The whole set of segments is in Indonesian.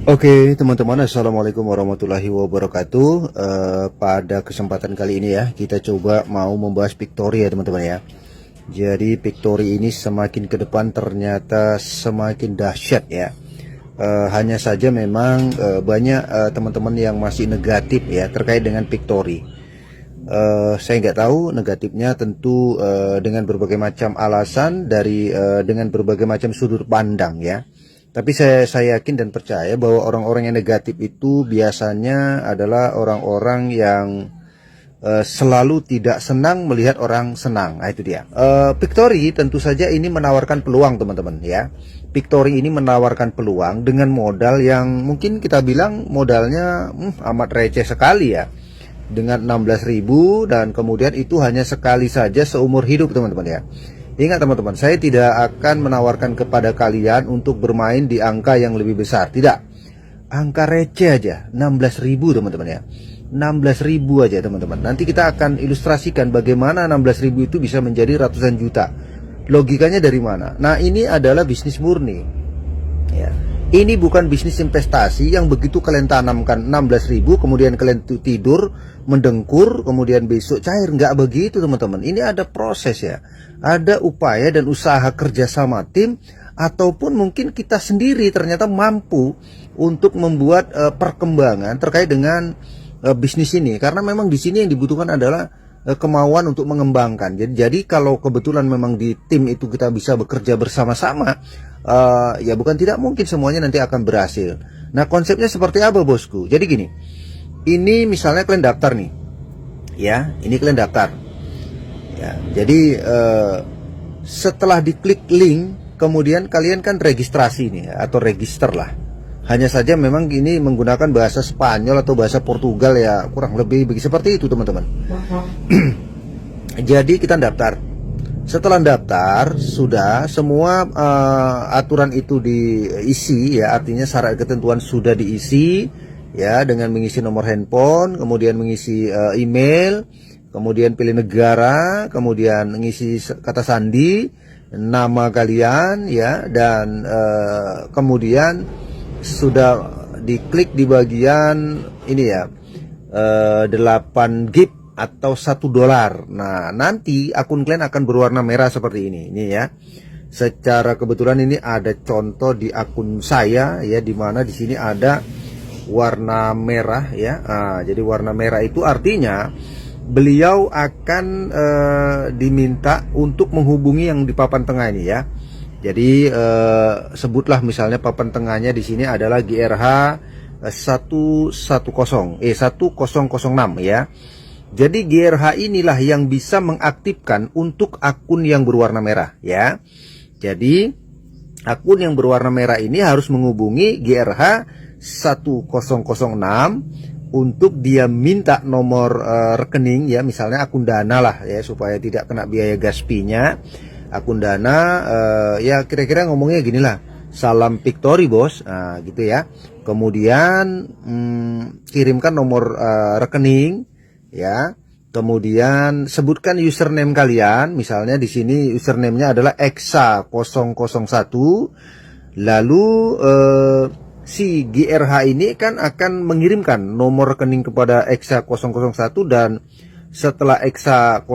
Oke teman-teman, assalamualaikum warahmatullahi wabarakatuh. Pada kesempatan kali ini ya, kita coba mau membahas Pictory ya teman-teman ya. Jadi Pictory ini semakin ke depan ternyata semakin dahsyat ya. Hanya saja memang banyak teman-teman yang masih negatif ya terkait dengan Pictory. Saya nggak tahu negatifnya, tentu dengan berbagai macam alasan dari dengan berbagai macam sudut pandang ya. Tapi saya yakin dan percaya bahwa orang-orang yang negatif itu biasanya adalah orang-orang yang selalu tidak senang melihat orang senang. Nah, itu dia. Pictory tentu saja ini menawarkan peluang teman-teman ya. Pictory ini menawarkan peluang dengan modal yang mungkin kita bilang modalnya amat receh sekali ya. Dengan 16.000 dan kemudian itu hanya sekali saja seumur hidup teman-teman ya. Ingat teman-teman, saya tidak akan menawarkan kepada kalian untuk bermain di angka yang lebih besar. Tidak. Angka receh aja, 16.000 teman-teman ya. 16.000 aja teman-teman. Nanti kita akan ilustrasikan bagaimana 16.000 itu bisa menjadi ratusan juta. Logikanya dari mana? Nah, ini adalah bisnis murni. Ya. Ini bukan bisnis investasi yang begitu kalian tanamkan 16.000 kemudian kalian tidur mendengkur kemudian besok cair. Nggak begitu teman-teman. Ini ada proses ya. Ada upaya dan usaha kerjasama tim, ataupun mungkin kita sendiri ternyata mampu untuk membuat perkembangan terkait dengan bisnis ini. Karena memang di sini yang dibutuhkan adalah kemauan untuk mengembangkan. Jadi kalau kebetulan memang di tim itu kita bisa bekerja bersama-sama, ya bukan tidak mungkin semuanya nanti akan berhasil. Nah, konsepnya seperti apa bosku? Jadi gini, ini misalnya kalian daftar nih ya, ini kalian daftar ya. Jadi setelah diklik link kemudian kalian kan registrasi nih ya, atau register lah. Hanya saja memang ini menggunakan bahasa Spanyol atau bahasa Portugal ya, kurang lebih begitu seperti itu teman-teman. Jadi kita daftar. Setelah daftar, sudah semua aturan itu diisi ya, artinya syarat ketentuan sudah diisi ya, dengan mengisi nomor handphone, kemudian mengisi email, kemudian pilih negara, kemudian mengisi kata sandi, nama kalian ya, dan kemudian sudah diklik di bagian ini ya, 8 GB atau $1. Nah, nanti akun kalian akan berwarna merah seperti ini ya. Secara kebetulan ini ada contoh di akun saya ya, dimana di sini ada warna merah ya. Nah, jadi warna merah itu artinya beliau akan diminta untuk menghubungi yang di papan tengah ini ya. Jadi sebutlah misalnya papan tengahnya di sini adalah GRH 1006 ya. Jadi GRH inilah yang bisa mengaktifkan untuk akun yang berwarna merah ya. Jadi akun yang berwarna merah ini harus menghubungi GRH 1006 untuk dia minta nomor rekening ya, misalnya akun Dana lah ya, supaya tidak kena biaya gas fee-nya. Akun Dana ya kira-kira ngomongnya gini lah, salam Pictory bos, nah gitu ya. Kemudian kirimkan nomor rekening ya. Kemudian sebutkan username kalian, misalnya di sini username-nya adalah Exa001. Lalu si GRH ini kan akan mengirimkan nomor rekening kepada Exa001, dan setelah Exa001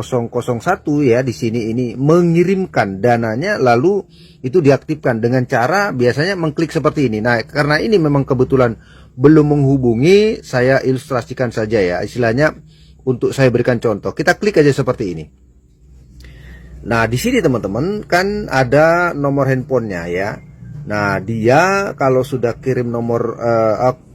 ya di sini ini mengirimkan dananya, lalu itu diaktifkan dengan cara biasanya mengklik seperti ini. Nah, karena ini memang kebetulan belum menghubungi, saya ilustrasikan saja ya, istilahnya untuk saya berikan contoh. Kita klik aja seperti ini. Nah, di sini teman-teman kan ada nomor handphonenya ya. Nah, dia kalau sudah kirim nomor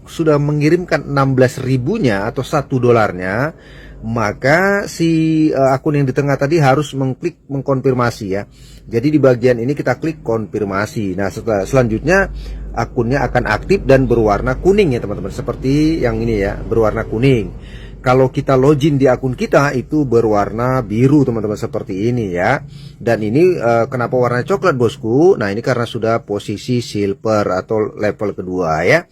sudah mengirimkan 16.000-nya atau $1-nya, maka si akun yang di tengah tadi harus mengklik mengkonfirmasi ya. Jadi di bagian ini kita klik konfirmasi. Nah, selanjutnya akunnya akan aktif dan berwarna kuning ya teman-teman, seperti yang ini ya, berwarna kuning. Kalau kita login di akun kita itu berwarna biru teman-teman, seperti ini ya. Dan ini kenapa warna coklat bosku? Nah, ini karena sudah posisi silver atau level kedua ya.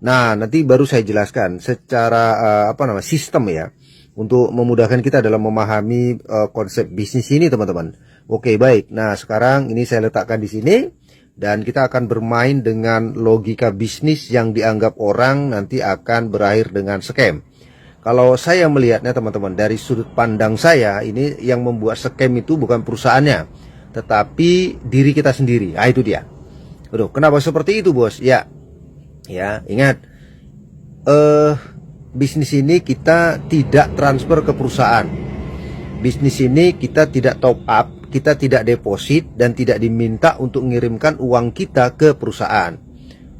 Nah, nanti baru saya jelaskan secara sistem ya, untuk memudahkan kita dalam memahami konsep bisnis ini teman-teman. Oke, baik. Nah, sekarang ini saya letakkan di sini dan kita akan bermain dengan logika bisnis yang dianggap orang nanti akan berakhir dengan scam. Kalau saya melihatnya teman-teman, dari sudut pandang saya, ini yang membuat scam itu bukan perusahaannya, tetapi diri kita sendiri. Ah, itu dia. Aduh, kenapa seperti itu, bos? Ya, ingat, bisnis ini kita tidak transfer ke perusahaan. Bisnis ini kita tidak top up, kita tidak deposit, dan tidak diminta untuk mengirimkan uang kita ke perusahaan.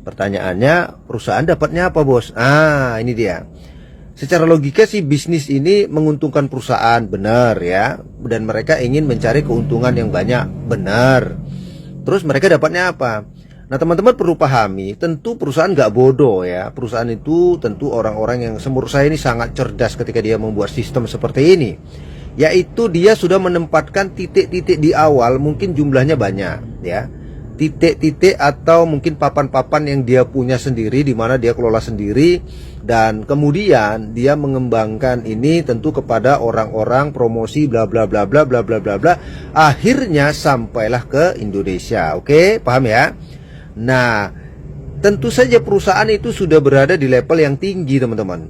Pertanyaannya, perusahaan dapatnya apa, bos? Ah, ini dia. Secara logika sih bisnis ini menguntungkan perusahaan, benar ya. Dan mereka ingin mencari keuntungan yang banyak, benar. Terus mereka dapatnya apa? Nah, teman-teman perlu pahami, tentu perusahaan nggak bodoh ya. Perusahaan itu tentu orang-orang yang menurut saya ini sangat cerdas ketika dia membuat sistem seperti ini. Yaitu dia sudah menempatkan titik-titik di awal, mungkin jumlahnya banyak ya. Titik-titik atau mungkin papan-papan yang dia punya sendiri, di mana dia kelola sendiri, dan kemudian dia mengembangkan ini tentu kepada orang-orang, promosi bla bla bla bla bla bla bla bla. Akhirnya sampailah ke Indonesia. Oke, paham ya? Nah, tentu saja perusahaan itu sudah berada di level yang tinggi, teman-teman.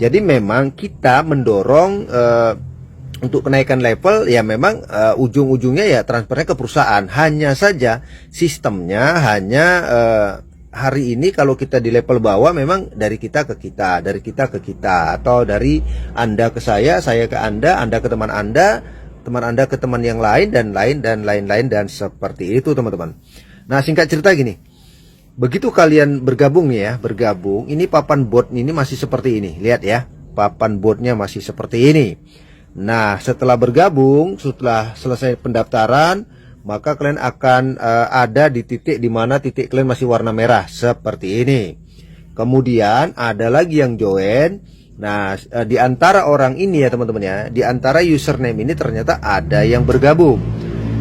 Jadi memang kita mendorong untuk kenaikan level, ya memang ujung-ujungnya ya transfernya ke perusahaan. Hanya saja sistemnya hanya hari ini kalau kita di level bawah memang dari kita ke kita, dari kita ke kita, atau dari Anda ke saya ke Anda ke teman Anda ke teman yang lain, dan lain-lain dan seperti itu, teman-teman. Nah, singkat cerita gini, begitu kalian bergabung nih ya, ini papan bot ini masih seperti ini. Lihat ya, papan botnya masih seperti ini. Nah, setelah bergabung, setelah selesai pendaftaran, maka kalian akan ada di titik di mana titik kalian masih warna merah seperti ini. Kemudian ada lagi yang join. Nah, di antara orang ini ya teman-teman ya, di antara username ini ternyata ada yang bergabung.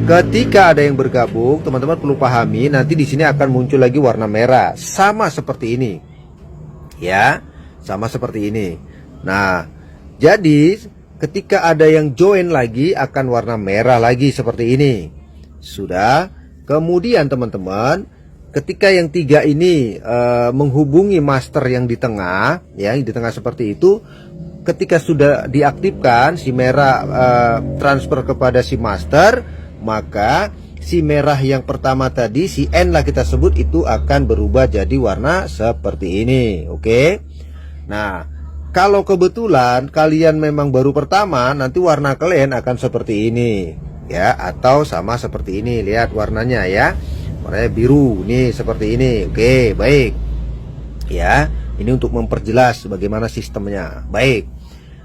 Ketika ada yang bergabung, teman-teman perlu pahami, nanti di sini akan muncul lagi warna merah, sama seperti ini. Ya, sama seperti ini. Nah, jadi ketika ada yang join lagi akan warna merah lagi seperti ini. Sudah. Kemudian teman-teman, ketika yang tiga ini menghubungi master yang di tengah, ya, yang di tengah seperti itu, ketika sudah diaktifkan si merah transfer kepada si master, maka si merah yang pertama tadi, si N lah kita sebut, itu akan berubah jadi warna seperti ini. Oke. Nah, kalau kebetulan kalian memang baru pertama, nanti warna kalian akan seperti ini ya, atau sama seperti ini. Lihat warnanya ya, warnanya biru nih seperti ini. Oke, baik ya. Ini untuk memperjelas bagaimana sistemnya. Baik.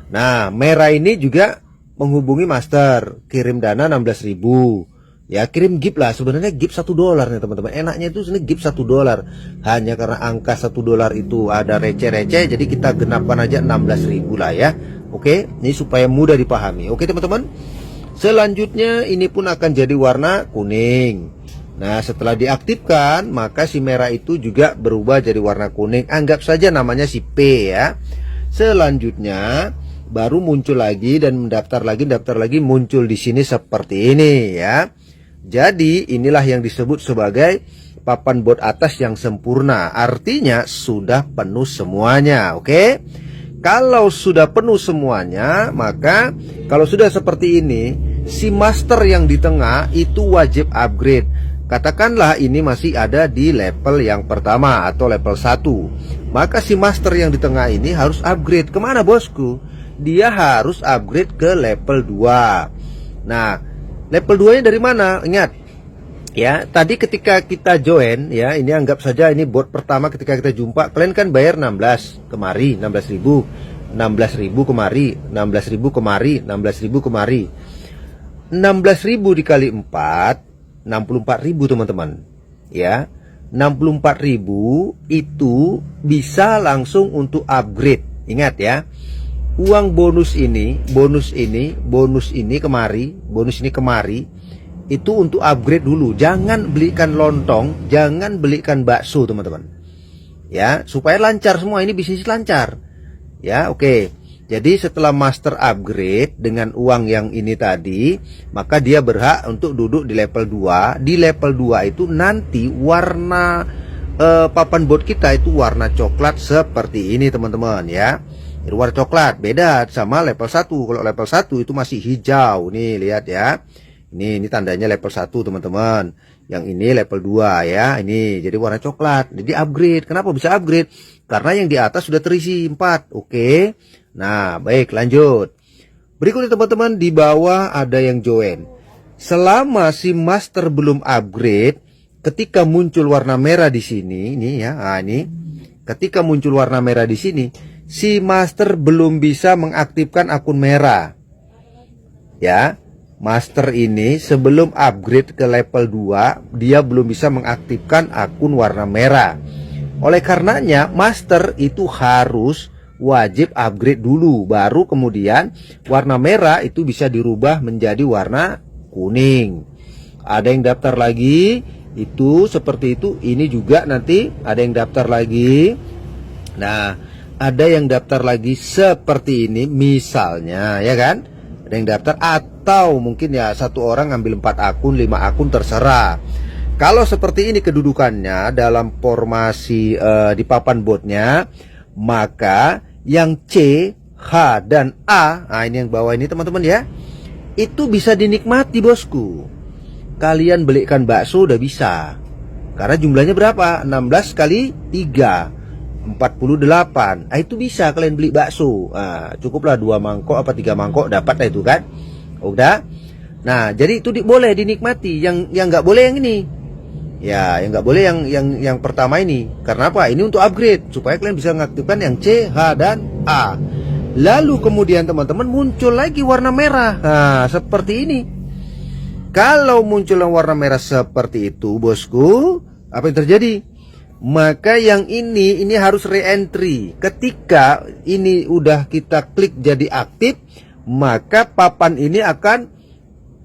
Nah, merah ini juga menghubungi master, kirim dana 16.000. Ya, kirim gift lah, sebenarnya gift $1 nih teman-teman. Enaknya itu sebenarnya gift $1. Hanya karena angka $1 itu ada receh-receh, jadi kita genapkan aja 16.000 lah ya. Oke, ini supaya mudah dipahami. Oke teman-teman. Selanjutnya ini pun akan jadi warna kuning. Nah, setelah diaktifkan, maka si merah itu juga berubah jadi warna kuning. Anggap saja namanya si P ya. Selanjutnya baru muncul lagi dan mendaftar lagi, muncul di sini seperti ini ya. Jadi inilah yang disebut sebagai papan bot atas yang sempurna. Artinya sudah penuh semuanya. Oke. Kalau sudah penuh semuanya, maka kalau sudah seperti ini, si master yang di tengah itu wajib upgrade. Katakanlah ini masih ada di level yang pertama atau level 1. Maka si master yang di tengah ini harus upgrade. Kemana bosku? Dia harus upgrade ke level 2. Nah, level 2 nya dari mana? Ingat ya, tadi ketika kita join ya, ini anggap saja ini bot pertama ketika kita jumpa, kalian kan bayar 16 kemari, 16.000, 16.000 kemari, 16.000 kemari, 16.000 kemari. 16.000 dikali 4, 64.000 teman-teman. Ya, 64.000 itu bisa langsung untuk upgrade. Ingat ya, uang bonus ini kemari itu untuk upgrade dulu. Jangan belikan lontong, jangan belikan bakso teman-teman. Ya, supaya lancar semua, ini bisnis lancar. Ya, oke. Jadi setelah master upgrade dengan uang yang ini tadi, maka dia berhak untuk duduk di level 2. Di level 2 itu nanti warna papan bot kita itu warna coklat seperti ini teman-teman ya. Warna coklat beda sama level 1. Kalau level 1 itu masih hijau. Nih lihat ya. Ini tandanya level 1 teman-teman. Yang ini level 2 ya. Ini jadi warna coklat. Jadi upgrade. Kenapa bisa upgrade? Karena yang di atas sudah terisi 4. Oke. Nah, baik lanjut. Berikutnya teman-teman, di bawah ada yang join. Selama si master belum upgrade, ketika muncul warna merah di sini, ini ya, ini. Ketika muncul warna merah di sini, si master belum bisa mengaktifkan akun merah. Ya, master ini sebelum upgrade ke level 2, dia belum bisa mengaktifkan akun warna merah. Oleh karenanya, master itu harus wajib upgrade dulu, baru kemudian warna merah itu bisa dirubah menjadi warna kuning. Ada yang daftar lagi itu seperti itu. Ini juga nanti ada yang daftar lagi. Nah, ada yang daftar lagi seperti ini misalnya, ya kan? Ada yang daftar, atau mungkin ya satu orang ngambil 4 akun, 5 akun, terserah. Kalau seperti ini kedudukannya dalam formasi di papan botnya, maka yang C, H, dan A, nah ini yang bawah ini teman-teman ya, itu bisa dinikmati bosku. Kalian belikan bakso udah bisa. Karena jumlahnya berapa? 16 kali 3, 48. Nah itu bisa kalian beli bakso. Nah, cukuplah 2 mangkok apa 3 mangkok dapat lah itu kan. Udah. Nah jadi itu boleh dinikmati. Yang nggak boleh yang ini. Ya, yang nggak boleh yang pertama ini. Karena apa? Ini untuk upgrade supaya kalian bisa mengaktifkan yang C, H, dan A. Lalu kemudian teman-teman muncul lagi warna merah. Nah, seperti ini. Kalau muncul warna merah seperti itu, bosku, apa yang terjadi? Maka yang ini harus re-entry. Ketika ini udah kita klik jadi aktif, maka papan ini akan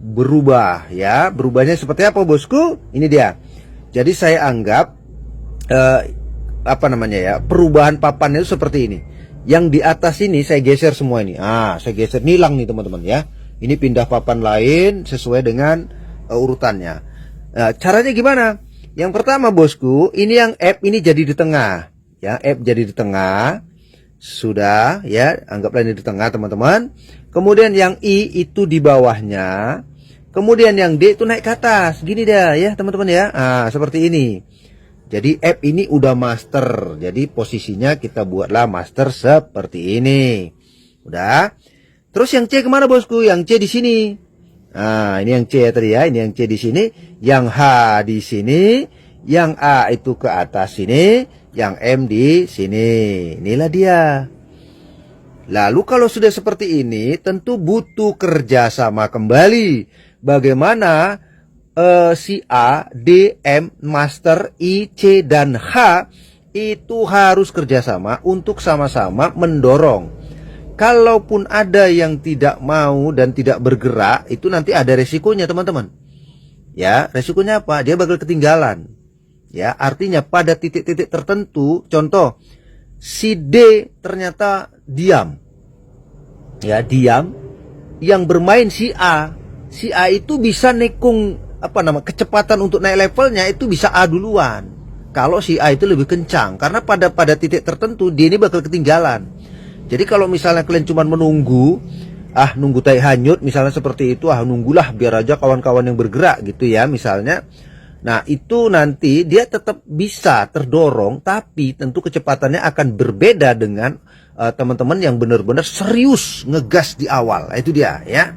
berubah ya. Berubahnya seperti apa, bosku? Ini dia. Jadi saya anggap perubahan papannya itu seperti ini. Yang di atas ini saya geser semua ini. Saya geser, nilang nih teman-teman ya. Ini pindah papan lain sesuai dengan urutannya. Caranya gimana? Yang pertama bosku, ini yang app ini jadi di tengah. Ya, app jadi di tengah. Sudah ya, anggaplah ini di tengah teman-teman. Kemudian yang I itu di bawahnya. Kemudian yang D itu naik ke atas. Gini dah ya teman-teman ya. Seperti ini. Jadi app ini udah master. Jadi posisinya kita buatlah master seperti ini. Udah. Terus yang C kemana bosku? Yang C di sini. Ini yang C ya tadi ya. Ini yang C di sini. Yang H di sini. Yang A itu ke atas sini. Yang M di sini. Inilah dia. Lalu kalau sudah seperti ini, tentu butuh kerjasama kembali. Bagaimana si A, D, M, Master, I, C, dan H itu harus kerjasama untuk sama-sama mendorong. Kalaupun ada yang tidak mau dan tidak bergerak, itu nanti ada resikonya teman-teman. Ya, resikonya apa? Dia bakal ketinggalan. Ya, artinya pada titik-titik tertentu, contoh si D ternyata diam. Ya, diam. Yang bermain si A. Si A itu bisa nekung kecepatan untuk naik levelnya itu bisa A duluan. Kalau si A itu lebih kencang, karena pada titik tertentu dia ini bakal ketinggalan. Jadi kalau misalnya kalian cuma menunggu, nunggu tai hanyut misalnya seperti itu, nunggulah biar aja kawan-kawan yang bergerak gitu ya misalnya. Nah itu nanti dia tetap bisa terdorong, tapi tentu kecepatannya akan berbeda dengan teman-teman yang benar-benar serius ngegas di awal. Itu dia ya.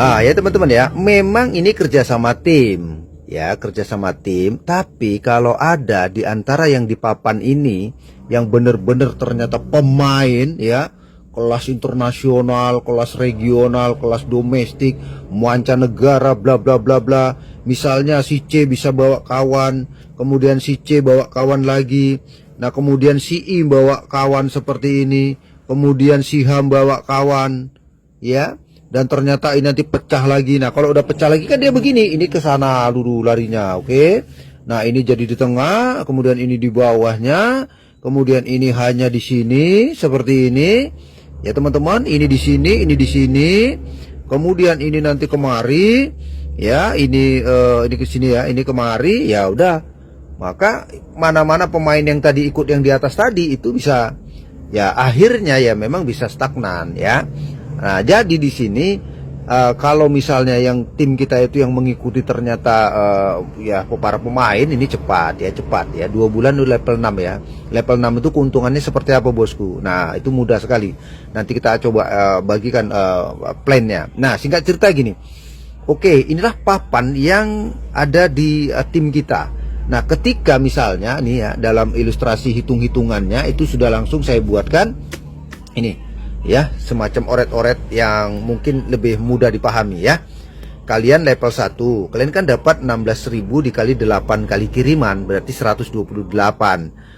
Ya teman-teman ya, memang ini kerjasama tim ya, kerjasama tim. Tapi kalau ada di antara yang di papan ini yang benar-benar ternyata pemain ya, kelas internasional, kelas regional, kelas domestik, mancanegara, bla bla bla bla. Misalnya si C bisa bawa kawan, kemudian si C bawa kawan lagi. Nah kemudian si I bawa kawan seperti ini, kemudian si H bawa kawan ya. Dan ternyata ini nanti pecah lagi. Nah kalau udah pecah lagi kan dia begini, ini ke sana dulu larinya, oke? Nah ini jadi di tengah, kemudian ini di bawahnya, kemudian ini hanya di sini seperti ini. Ya teman-teman, ini di sini, ini di sini. Kemudian ini nanti kemari, ya, ini ke sini ya, ini kemari, ya udah. Maka mana-mana pemain yang tadi ikut yang di atas tadi itu bisa, ya akhirnya ya memang bisa stagnan ya. Nah, jadi di sini kalau misalnya yang tim kita itu yang mengikuti ternyata ya para pemain ini cepat ya 2 bulan udah level 6 ya. Level 6 itu keuntungannya seperti apa bosku? Nah, itu mudah sekali. Nanti kita coba bagikan plannya. Nah, singkat cerita gini. Oke, inilah papan yang ada di tim kita. Nah, ketika misalnya nih ya, dalam ilustrasi hitung-hitungannya itu sudah langsung saya buatkan ini ya, semacam oret-oret yang mungkin lebih mudah dipahami ya. Kalian level 1, kalian kan dapat 16.000 dikali 8 kali kiriman, berarti 128.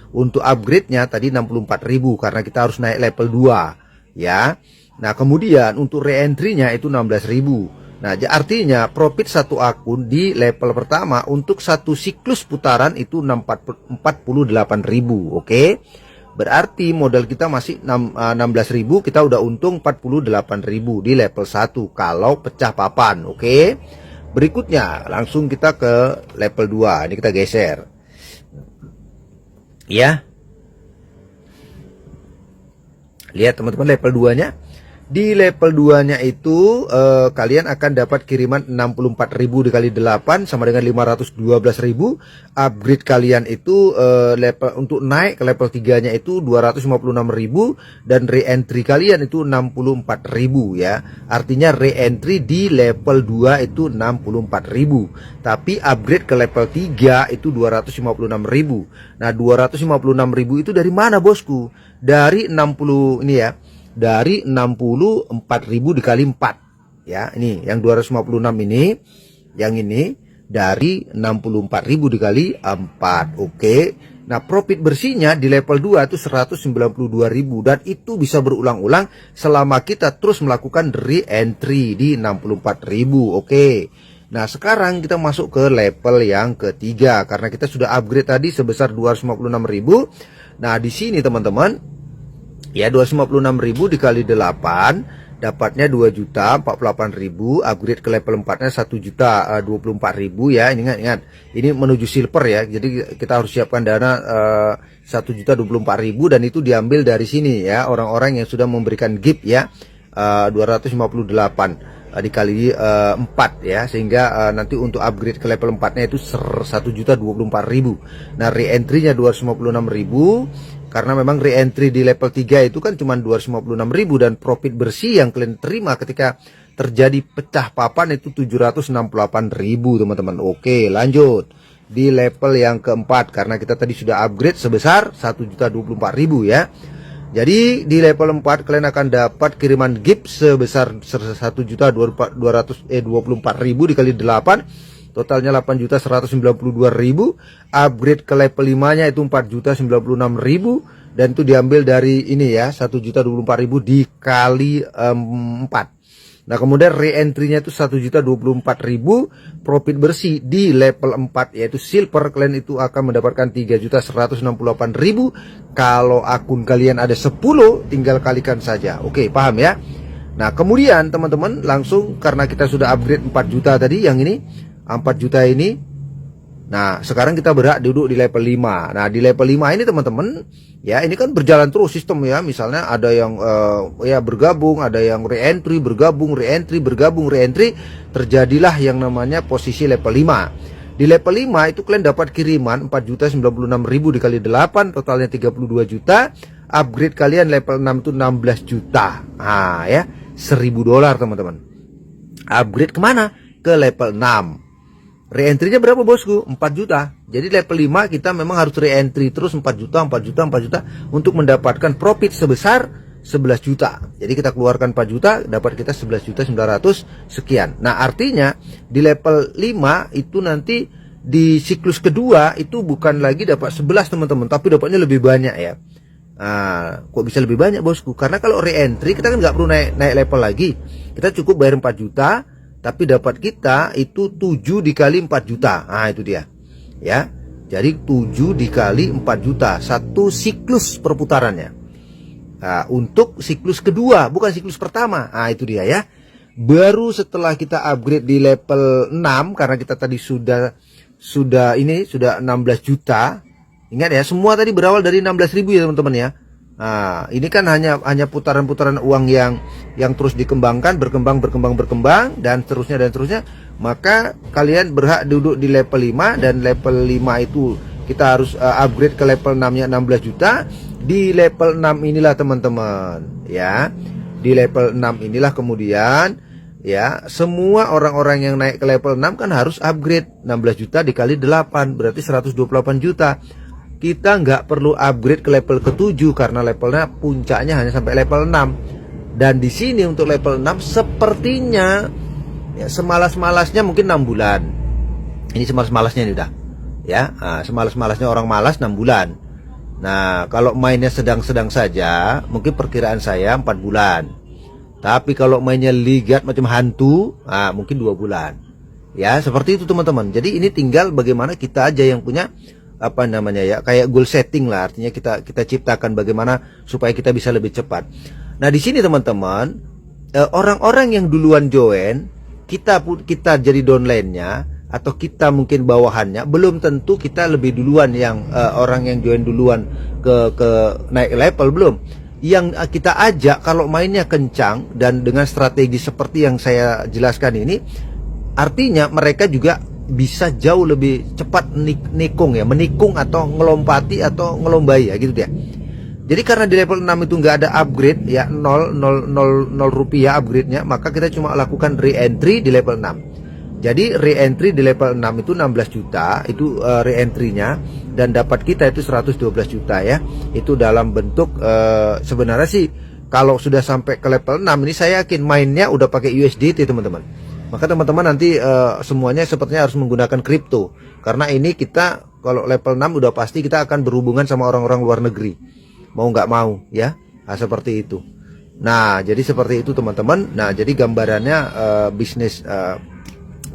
Untuk upgrade-nya tadi 64.000 karena kita harus naik level 2 ya. Nah, kemudian untuk re-entry-nya itu 16.000. Nah, artinya profit satu akun di level pertama untuk satu siklus putaran itu 48.000. Oke. Berarti modal kita masih 16.000, kita udah untung 48.000 di level 1 kalau pecah papan. Oke. Berikutnya langsung kita ke level 2. Ini kita geser. Ya. Lihat teman-teman level 2-nya. Di level 2-nya itu kalian akan dapat kiriman 64.000 dikali 8 sama dengan 512.000. Upgrade kalian itu level untuk naik ke level 3-nya itu 256.000 dan re-entry kalian itu 64.000 ya. Artinya re-entry di level 2 itu 64.000. Tapi upgrade ke level 3 itu 256.000. Nah, 256.000 itu dari mana bosku? Dari 60 ini ya. Dari 64.000 dikali 4 ya, ini yang 256 ini, yang ini dari 64.000 dikali 4. Oke. Nah, profit bersihnya di level 2 itu 192.000 dan itu bisa berulang-ulang selama kita terus melakukan re-entry di 64.000. Oke. Nah, sekarang kita masuk ke level yang ketiga karena kita sudah upgrade tadi sebesar 256.000. Nah, di sini teman-teman ya, 256.000 dikali 8 dapatnya 2.048.000. Upgrade ke level 4 nya 1.024.000 ya. Ingat ini menuju silver ya, jadi kita harus siapkan dana 1.024.000 dan itu diambil dari sini ya, orang-orang yang sudah memberikan gift ya, 258 dikali 4 ya, sehingga nanti untuk upgrade ke level 4 nya itu 1.024.000. Nah, re-entry nya 256.000 karena memang re-entry di level 3 itu kan cuma 256.000 dan profit bersih yang kalian terima ketika terjadi pecah papan itu 768.000 teman-teman. Oke, lanjut di level yang keempat karena kita tadi sudah upgrade sebesar 1.024.000 ya. Jadi di level 4 kalian akan dapat kiriman gift sebesar 1.224.000 dikali 8. Totalnya 8.192.000. Upgrade ke level 5 nya itu 4.096.000 dan itu diambil dari ini ya, 1.024.000 dikali 4. Nah, kemudian re-entry-nya itu 1.024.000. Profit bersih di level 4 yaitu silver, kalian itu akan mendapatkan 3.168.000. Kalau akun kalian ada 10, tinggal kalikan saja. Oke, paham ya? Nah, kemudian teman-teman langsung karena kita sudah upgrade 4 juta tadi yang ini 4 juta ini. Nah, sekarang kita berhak duduk di level 5. Nah, di level 5 ini teman-teman ya, ini kan berjalan terus sistem ya. Misalnya ada yang ya bergabung, ada yang re-entry, bergabung, re-entry, bergabung, re-entry. Terjadilah yang namanya posisi level 5. Di level 5 itu kalian dapat kiriman 4.096.000 dikali 8, totalnya 32 juta. Upgrade kalian level 6 itu 16 juta. Nah, ya, $1.000 teman-teman. Upgrade kemana? Ke level 6. Re-entry-nya berapa bosku? 4 juta. Jadi level 5 kita memang harus re-entry terus 4 juta, 4 juta, 4 juta untuk mendapatkan profit sebesar 11 juta. Jadi kita keluarkan 4 juta, dapat kita 11.900 sekian. Nah, artinya di level 5 itu nanti di siklus kedua itu bukan lagi dapat 11 teman-teman, tapi dapatnya lebih banyak ya. Nah, kok bisa lebih banyak bosku? Karena kalau re-entry kita kan nggak perlu naik level lagi. Kita cukup bayar 4 juta. Tapi dapat kita itu 7 dikali 4 juta. Nah, itu dia. Ya. Jadi 7 dikali 4 juta. Satu siklus perputarannya. Nah, untuk siklus kedua, bukan siklus pertama. Nah, itu dia ya. Baru setelah kita upgrade di level 6, karena kita tadi sudah 16 juta. Ingat ya, semua tadi berawal dari 16.000 ya teman-teman ya. Nah, ini kan hanya putaran-putaran uang yang terus dikembangkan, berkembang dan seterusnya. Maka kalian berhak duduk di level 5, dan level 5 itu kita harus upgrade ke level 6-nya 16 juta. Di level 6 inilah teman-teman ya. Di level 6 inilah kemudian ya, semua orang-orang yang naik ke level 6 kan harus upgrade. 16 juta dikali 8 berarti 128 juta. Kita nggak perlu upgrade ke level ke-7 karena levelnya puncaknya hanya sampai level 6. Dan di sini untuk level 6 sepertinya ya, semalas-malasnya mungkin 6 bulan. Ini semalas-malasnya nih udah. Ya, semalas-malasnya orang malas 6 bulan. Nah, kalau mainnya sedang-sedang saja, mungkin perkiraan saya 4 bulan. Tapi kalau mainnya ligat macam hantu, mungkin 2 bulan. Ya, seperti itu teman-teman. Jadi ini tinggal bagaimana kita aja yang punya apa namanya ya, kayak goal setting lah. Artinya kita ciptakan bagaimana supaya kita bisa lebih cepat. Nah, di sini teman-teman, orang-orang yang duluan join, kita jadi downline-nya atau kita mungkin bawahannya, belum tentu kita lebih duluan yang orang yang join duluan ke naik level, belum. Yang kita ajak kalau mainnya kencang dan dengan strategi seperti yang saya jelaskan ini, artinya mereka juga bisa jauh lebih cepat menikung atau ngelompati atau ngelombai ya gitu dia. Jadi karena di level 6 itu nggak ada upgrade ya, 0 rupiah upgrade-nya, maka kita cuma lakukan re-entry di level 6. Jadi re-entry di level 6 itu 16 juta itu re-entry-nya, dan dapat kita itu 112 juta ya. Itu dalam bentuk sebenarnya sih kalau sudah sampai ke level 6 ini saya yakin mainnya udah pakai USDT teman-teman. Maka teman-teman nanti semuanya sepertinya harus menggunakan kripto, karena ini kita kalau level 6 udah pasti kita akan berhubungan sama orang-orang luar negeri, mau nggak mau ya. Nah, seperti itu. Nah, jadi seperti itu teman-teman. Nah, jadi gambarannya bisnis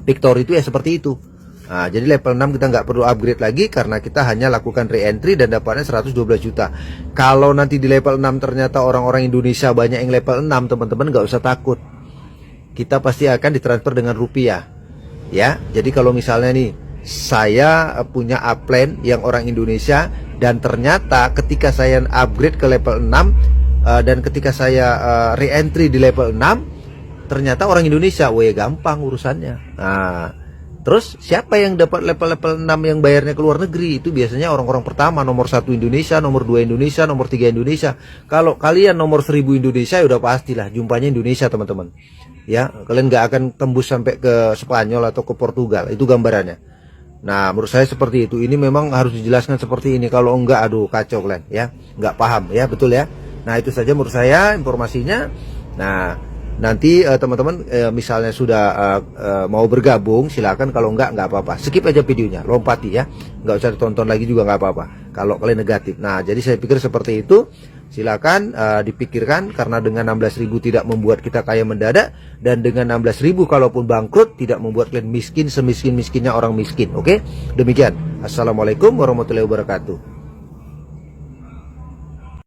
Pictory itu ya seperti itu. Nah, jadi level 6 kita nggak perlu upgrade lagi karena kita hanya lakukan re-entry dan dapatnya 112 juta. Kalau nanti di level 6 ternyata orang-orang Indonesia banyak yang level 6, teman-teman nggak usah takut. Kita pasti akan ditransfer dengan rupiah. Ya, jadi kalau misalnya nih saya punya upline yang orang Indonesia, dan ternyata ketika saya upgrade ke level 6 dan ketika saya re-entry di level 6 ternyata orang Indonesia, weh gampang urusannya. Nah, terus siapa yang dapat level-level 6 yang bayarnya ke luar negeri? Itu biasanya orang-orang pertama, nomor 1 Indonesia, nomor 2 Indonesia, nomor 3 Indonesia. Kalau kalian nomor 1000 Indonesia, udah pastilah jumpanya Indonesia teman-teman. Ya, kalian nggak akan tembus sampai ke Spanyol atau ke Portugal. Itu gambarannya. Nah, menurut saya seperti itu. Ini memang harus dijelaskan seperti ini. Kalau enggak, aduh kacau kalian ya, nggak paham ya, betul ya. Nah, itu saja menurut saya informasinya. Nah, nanti teman-teman misalnya sudah mau bergabung, silakan. Kalau enggak apa-apa, skip aja videonya, lompati ya, nggak usah ditonton lagi juga nggak apa-apa kalau kalian negatif. Nah, jadi saya pikir seperti itu. Silakan dipikirkan, karena dengan 16.000 tidak membuat kita kaya mendadak, dan dengan 16.000 kalaupun bangkrut tidak membuat kalian miskin semiskin-miskinnya orang miskin. Oke, demikian. Assalamualaikum warahmatullahi wabarakatuh.